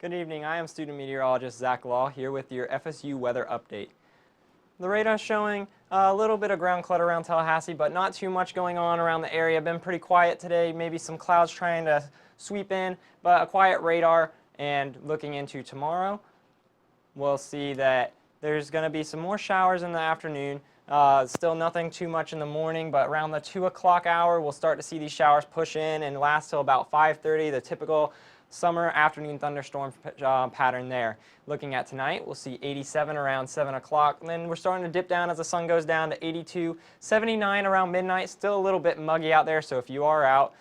Good evening, I am student meteorologist Zach Law here with your FSU weather update. The radar is showing a little bit of ground clutter around Tallahassee, but not too much going on around the area. Been pretty quiet today, maybe some clouds trying to sweep in, but a quiet radar. And looking into tomorrow, we'll see that there's going to be some more showers in the afternoon. Still nothing too much in the morning, but around the 2 o'clock hour, we'll start to see these showers push in and last till about 5:30, the typical summer afternoon thunderstorm pattern there. Looking at tonight, we'll see 87 around 7 o'clock. And then we're starting to dip down as the sun goes down to 82, 79 around midnight. Still a little bit muggy out there, so if you are out,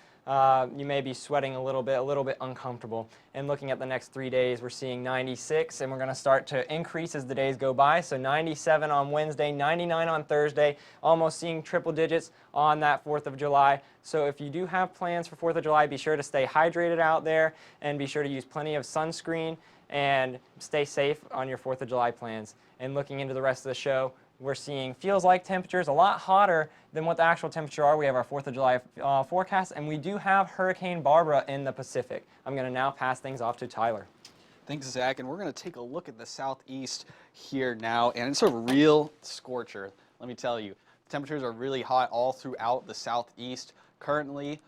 you may be sweating a little bit uncomfortable. And looking at the next 3 days, we're seeing 96, and we're going to start to increase as the days go by. So 97 on Wednesday, 99 on Thursday, almost seeing triple digits on that 4th of July. So if you do have plans for 4th of July, be sure to stay hydrated out there and be sure to use plenty of sunscreen and stay safe on your 4th of July plans. And looking into the rest of the show, we're seeing feels like temperatures a lot hotter than what the actual temperature are. We have our 4th of July forecast, and we do have Hurricane Barbara in the Pacific. I'm going to now pass things off to Tyler. Thanks, Zach, and we're going to take a look at the southeast here now, and it's a real scorcher, let me tell you. Temperatures are really hot all throughout the southeast. Currently,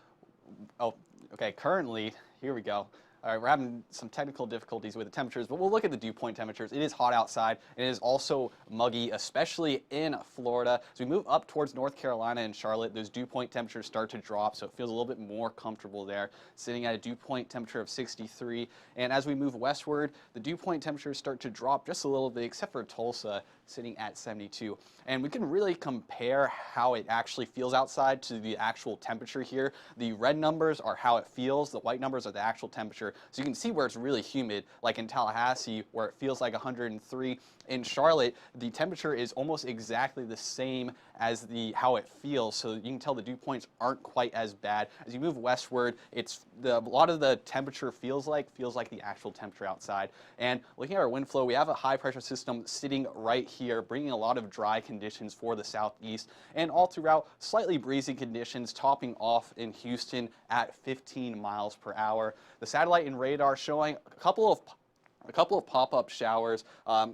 here we go. All right, we're having some technical difficulties with the temperatures, but we'll look at the dew point temperatures. It is hot outside, and it is also muggy, especially in Florida. As we move up towards North Carolina and Charlotte, those dew point temperatures start to drop, so it feels a little bit more comfortable there, sitting at a dew point temperature of 63. And as we move westward, the dew point temperatures start to drop just a little bit, except for Tulsa, sitting at 72. And we can really compare how it actually feels outside to the actual temperature here. The red numbers are how it feels. The white numbers are the actual temperature. So you can see where it's really humid, like in Tallahassee, where it feels like 103. In Charlotte, the temperature is almost exactly the same as how it feels, so you can tell the dew points aren't quite as bad. As you move westward, a lot of the temperature feels like the actual temperature outside. And looking at our wind flow, we have a high pressure system sitting right here, bringing a lot of dry conditions for the southeast, and all throughout, slightly breezy conditions, topping off in Houston at 15 miles per hour. The satellite and radar showing a couple of pop-up showers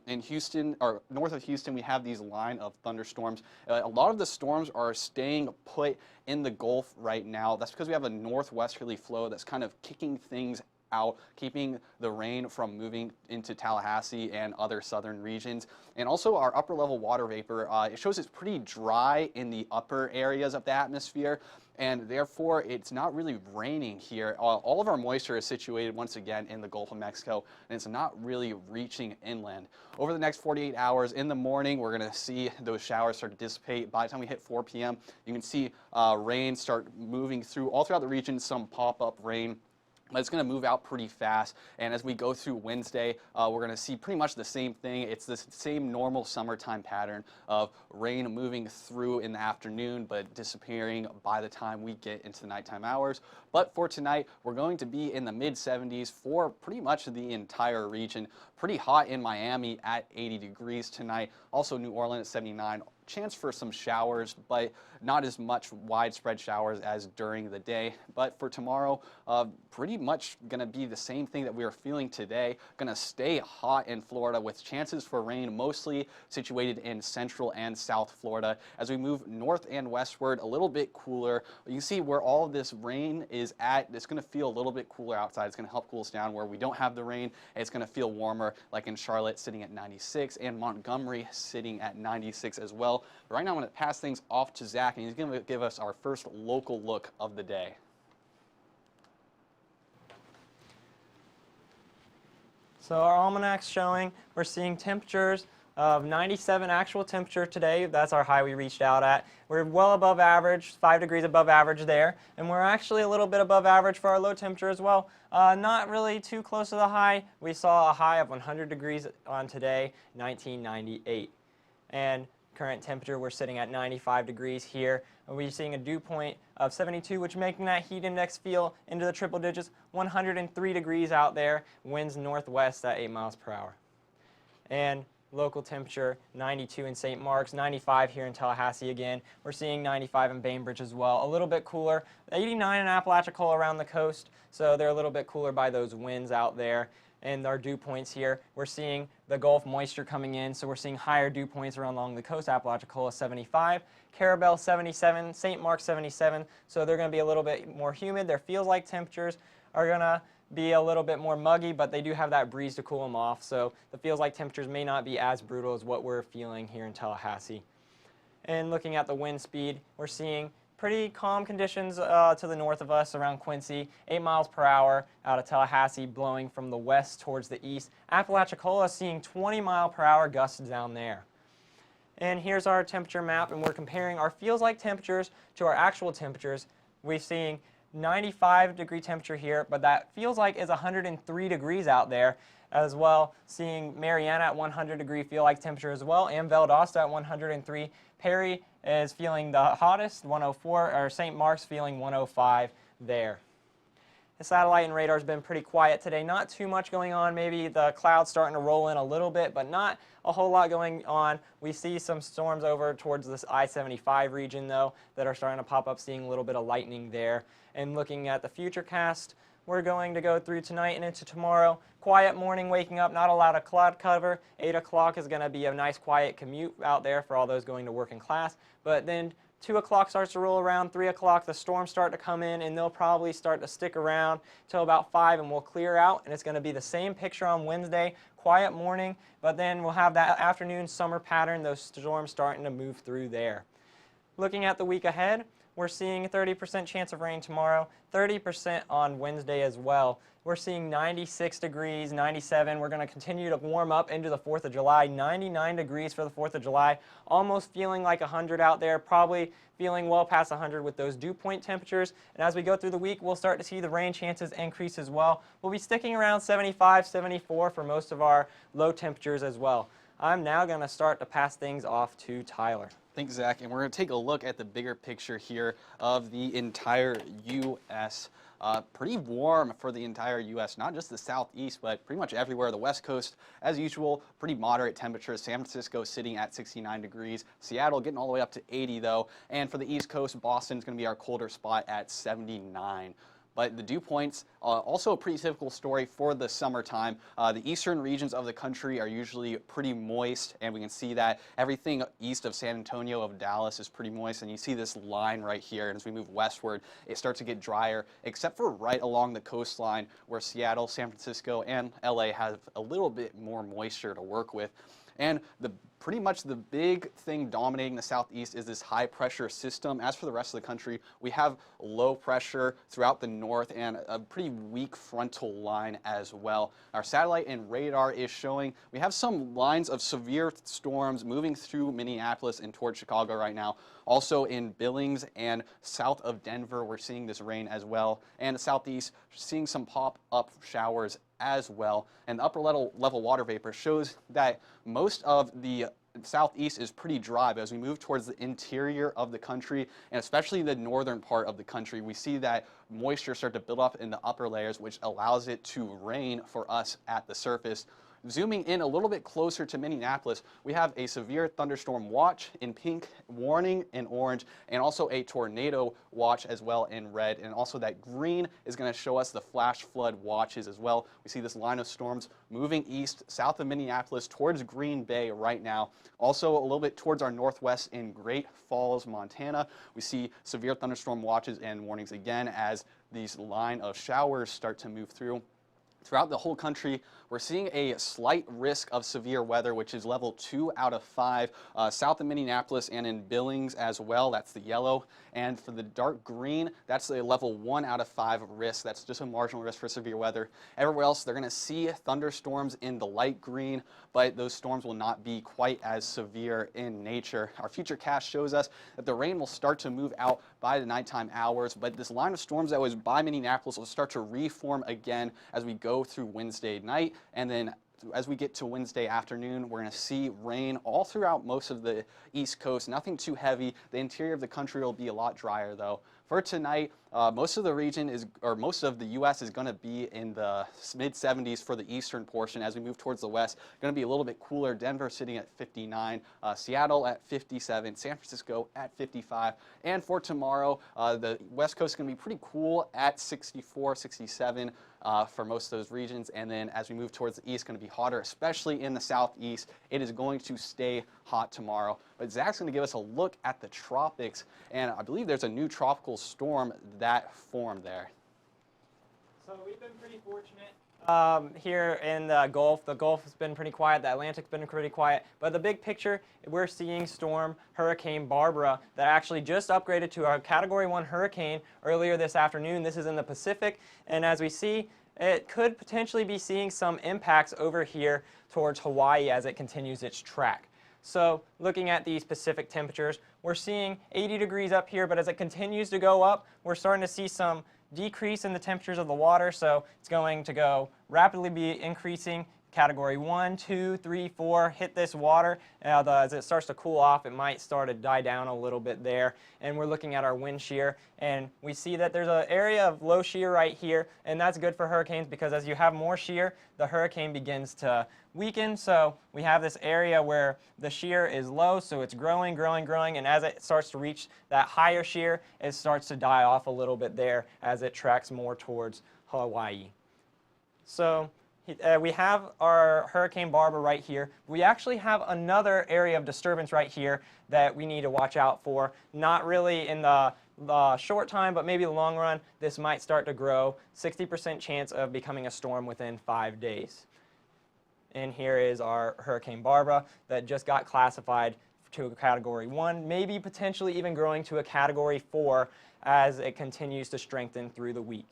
in Houston, or north of Houston. We have these line of thunderstorms. A lot of the storms are staying put in the Gulf right now. That's because we have a northwesterly flow that's kind of kicking things out, keeping the rain from moving into Tallahassee and other southern regions. And also our upper level water vapor, it shows it's pretty dry in the upper areas of the atmosphere, and therefore it's not really raining here. All of our moisture is situated once again in the Gulf of Mexico, and it's not really reaching inland. Over the next 48 hours in the morning, we're going to see those showers start to dissipate. By the time we hit 4 p.m., you can see rain start moving through all throughout the region, some pop-up rain. But it's going to move out pretty fast, and as we go through Wednesday, we're going to see pretty much the same thing. It's the same normal summertime pattern of rain moving through in the afternoon, but disappearing by the time we get into the nighttime hours. But for tonight, we're going to be in the mid-70s for pretty much the entire region. Pretty hot in Miami at 80 degrees tonight. Also New Orleans at 79. Chance for some showers, but not as much widespread showers as during the day. But for tomorrow, pretty much going to be the same thing that we are feeling today. Going to stay hot in Florida with chances for rain mostly situated in central and south Florida. As we move north and westward, a little bit cooler. You can see where all of this rain is at. It's going to feel a little bit cooler outside. It's going to help cool us down. Where we don't have the rain, it's going to feel warmer, like in Charlotte sitting at 96 and Montgomery sitting at 96 as well. But right now I'm going to pass things off to Zach, and he's going to give us our first local look of the day. So our almanac's showing we're seeing temperatures of 97 actual temperature today. That's our high we reached out at. We're well above average, 5 degrees above average there, and we're actually a little bit above average for our low temperature as well. Not really too close to the high. We saw a high of 100 degrees on today, 1998. And current temperature, we're sitting at 95 degrees here, and we're seeing a dew point of 72, which making that heat index feel into the triple digits. 103 degrees out there, winds northwest at 8 miles per hour. And Local temperature 92 in St. Marks, 95 here in Tallahassee again. We're seeing 95 in Bainbridge as well. A little bit cooler. 89 in Apalachicola around the coast, so they're a little bit cooler by those winds out there. And our dew points here, we're seeing the Gulf moisture coming in, so we're seeing higher dew points around along the coast. Apalachicola 75, Carabel 77, St. Mark 77, so they're going to be a little bit more humid. Their feels like temperatures are going to be a little bit more muggy, but they do have that breeze to cool them off, so the feels like temperatures may not be as brutal as what we're feeling here in Tallahassee. And looking at the wind speed, we're seeing pretty calm conditions to the north of us around Quincy, 8 miles per hour out of Tallahassee, blowing from the west towards the east. Apalachicola seeing 20 mile per hour gusts down there. And here's our temperature map, and we're comparing our feels like temperatures to our actual temperatures. We're seeing 95-degree temperature here, but that feels like is 103 degrees out there as well. Seeing Mariana at 100-degree feel like temperature as well, and Valdosta at 103. Perry is feeling the hottest, 104, or St. Mark's feeling 105 there. The satellite and radar has been pretty quiet today. Not too much going on. Maybe the clouds starting to roll in a little bit, but not a whole lot going on. We see some storms over towards this I-75 region, though, that are starting to pop up, seeing a little bit of lightning there. And looking at the futurecast, we're going to go through tonight and into tomorrow. Quiet morning, waking up, not a lot of cloud cover. 8 o'clock is going to be a nice quiet commute out there for all those going to work in class. But then 2 o'clock starts to roll around, 3 o'clock the storms start to come in, and they'll probably start to stick around till about 5, and we'll clear out, and it's going to be the same picture on Wednesday, quiet morning, but then we'll have that afternoon summer pattern, those storms starting to move through there. Looking at the week ahead, we're seeing a 30% chance of rain tomorrow, 30% on Wednesday as well. We're seeing 96 degrees, 97. We're going to continue to warm up into the 4th of July, 99 degrees for the 4th of July, almost feeling like 100 out there, probably feeling well past 100 with those dew point temperatures. And as we go through the week, we'll start to see the rain chances increase as well. We'll be sticking around 75, 74 for most of our low temperatures as well. I'm now going to start to pass things off to Tyler. Thanks, Zach. And we're going to take a look at the bigger picture here of the entire U.S. Pretty warm for the entire U.S., not just the southeast, but pretty much everywhere. The West Coast, as usual, pretty moderate temperatures. San Francisco sitting at 69 degrees. Seattle getting all the way up to 80, though. And for the East Coast, Boston's going to be our colder spot at 79. But the dew points, also a pretty typical story for the summertime. The eastern regions of the country are usually pretty moist, and we can see that everything east of San Antonio, of Dallas, is pretty moist. And you see this line right here, and as we move westward, it starts to get drier, except for right along the coastline where Seattle, San Francisco, and LA have a little bit more moisture to work with. And pretty much the big thing dominating the southeast is this high pressure system. As for the rest of the country, we have low pressure throughout the north and a pretty weak frontal line as well. Our satellite and radar is showing we have some lines of severe storms moving through Minneapolis and towards Chicago right now. Also in Billings and south of Denver, we're seeing this rain as well. And the southeast, seeing some pop-up showers as well. And the upper level water vapor shows that most of the southeast is pretty dry, but as we move towards the interior of the country, and especially the northern part of the country, we see that moisture start to build up in the upper layers, which allows it to rain for us at the surface. Zooming in a little bit closer to Minneapolis, we have a severe thunderstorm watch in pink, warning in orange, and also a tornado watch as well in red. And also that green is going to show us the flash flood watches as well. We see this line of storms moving east, south of Minneapolis towards Green Bay right now. Also a little bit towards our northwest in Great Falls, Montana. We see severe thunderstorm watches and warnings again as these line of showers start to move through. Throughout the whole country, we're seeing a slight risk of severe weather, which is level 2 out of 5, south of Minneapolis and in Billings as well. That's the yellow. And for the dark green, that's a level 1 out of 5 risk. That's just a marginal risk for severe weather. Everywhere else, they're going to see thunderstorms in the light green, but those storms will not be quite as severe in nature. Our futurecast shows us that the rain will start to move out by the nighttime hours, but this line of storms that was by Minneapolis will start to reform again as we go through Wednesday night, and then as we get to Wednesday afternoon, we're going to see rain all throughout most of the East Coast. Nothing too heavy. The interior of the country will be a lot drier, though. For tonight, most of the region is, or most of the U.S. is going to be in the mid 70s for the eastern portion. As we move towards the west, going to be a little bit cooler. Denver sitting at 59, Seattle at 57, San Francisco at 55. And for tomorrow, the west coast is going to be pretty cool at 64, 67 for most of those regions. And then as we move towards the east, going to be hotter, especially in the southeast. It is going to stay hot tomorrow. But Zach's going to give us a look at the tropics, and I believe there's a new tropical storm that formed there. So we've been pretty fortunate here in the Gulf. The Gulf has been pretty quiet. The Atlantic's been pretty quiet. But the big picture, we're seeing Hurricane Barbara that actually just upgraded to a Category 1 hurricane earlier this afternoon. This is in the Pacific, and as we see, it could potentially be seeing some impacts over here towards Hawaii as it continues its track. So looking at these Pacific temperatures, we're seeing 80 degrees up here, but as it continues to go up, we're starting to see some decrease in the temperatures of the water, so it's going to go rapidly be increasing. Category 1, 2, 3, 4, hit this water. As it starts to cool off, it might start to die down a little bit there. And we're looking at our wind shear, and we see that there's an area of low shear right here, and that's good for hurricanes because as you have more shear, the hurricane begins to weaken. So we have this area where the shear is low, so it's growing, growing, growing, and as it starts to reach that higher shear, it starts to die off a little bit there as it tracks more towards Hawaii. So we have our Hurricane Barbara right here. We actually have another area of disturbance right here that we need to watch out for. Not really in the short time, but maybe the long run. This might start to grow. 60% chance of becoming a storm within 5 days. And here is our Hurricane Barbara that just got classified to a Category 1, maybe potentially even growing to a Category 4 as it continues to strengthen through the week.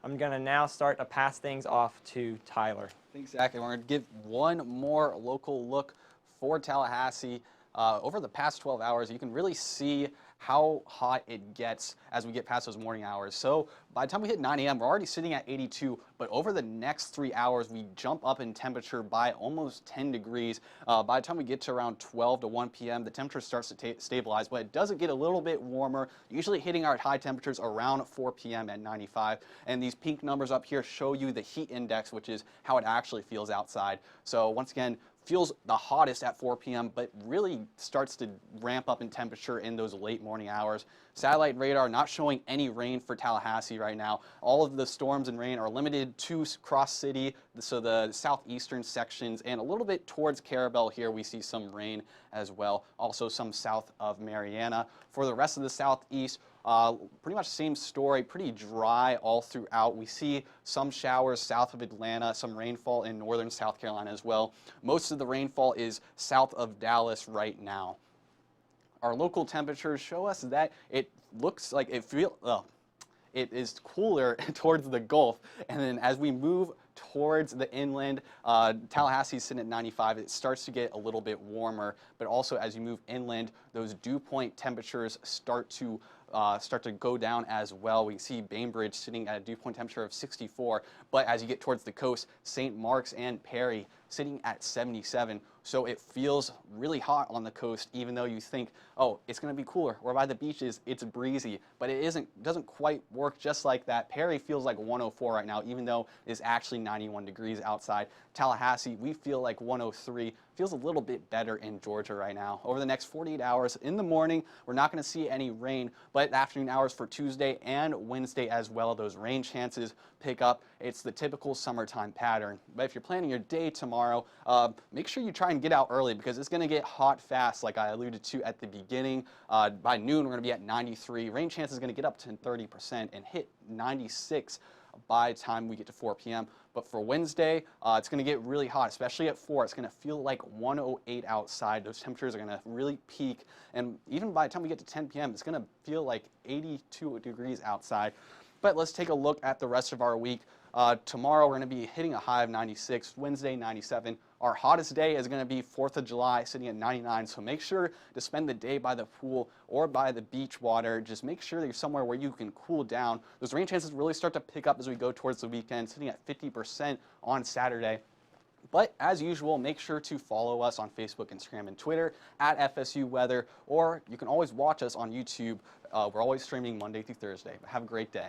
I'm going to now start to pass things off to Tyler. Thanks, Zach. And we're going to give one more local look for Tallahassee. Over the past 12 hours, you can really see how hot it gets as we get past those morning hours. So by the time we hit 9 a.m., we're already sitting at 82, but over the next 3 hours, we jump up in temperature by almost 10 degrees. By the time we get to around 12 to 1 p.m., the temperature starts to stabilize, but it does get a little bit warmer, usually hitting our high temperatures around 4 p.m. at 95. And these pink numbers up here show you the heat index, which is how it actually feels outside. So once again, feels the hottest at 4 p.m., but really starts to ramp up in temperature in those late morning hours. Satellite radar not showing any rain for Tallahassee right now. All of the storms and rain are limited to Cross City, so the southeastern sections, and a little bit towards Carabel here we see some rain as well. Also some south of Mariana. For the rest of the southeast, pretty much same story, pretty dry all throughout. We see some showers south of Atlanta, some rainfall in northern South Carolina as well. Most of the rainfall is south of Dallas right now. Our local temperatures show us that it looks like it is cooler towards the Gulf, and then as we move towards the inland, Tallahassee's sitting at 95. It starts to get a little bit warmer, but also as you move inland, those dew point temperatures start to go down as well. We see Bainbridge sitting at a dew point temperature of 64, but as you get towards the coast, St. Mark's and Perry sitting at 77. So it feels really hot on the coast, even though you think, oh, it's going to be cooler. Or by the beaches, it's breezy, but it doesn't quite work just like that. Perry feels like 104 right now, even though it's actually 91 degrees outside. Tallahassee, we feel like 103. Feels a little bit better in Georgia right now. Over the next 48 hours, in the morning, we're not going to see any rain, but afternoon hours for Tuesday and Wednesday as well, those rain chances pick up. It's the typical summertime pattern. But if you're planning your day tomorrow, make sure you try and get out early because it's going to get hot fast, like I alluded to at the beginning. By noon, we're going to be at 93. Rain chance is going to get up to 30% and hit 96 by the time we get to 4 p.m. But for Wednesday, it's going to get really hot, especially at 4. It's going to feel like 108 outside. Those temperatures are going to really peak. And even by the time we get to 10 p.m., it's going to feel like 82 degrees outside. But let's take a look at the rest of our week. Tomorrow, we're going to be hitting a high of 96, Wednesday, 97. Our hottest day is going to be 4th of July, sitting at 99. So make sure to spend the day by the pool or by the beach water. Just make sure that you're somewhere where you can cool down. Those rain chances really start to pick up as we go towards the weekend, sitting at 50% on Saturday. But as usual, make sure to follow us on Facebook, Instagram, and Twitter at FSU Weather, or you can always watch us on YouTube. We're always streaming Monday through Thursday. Have a great day.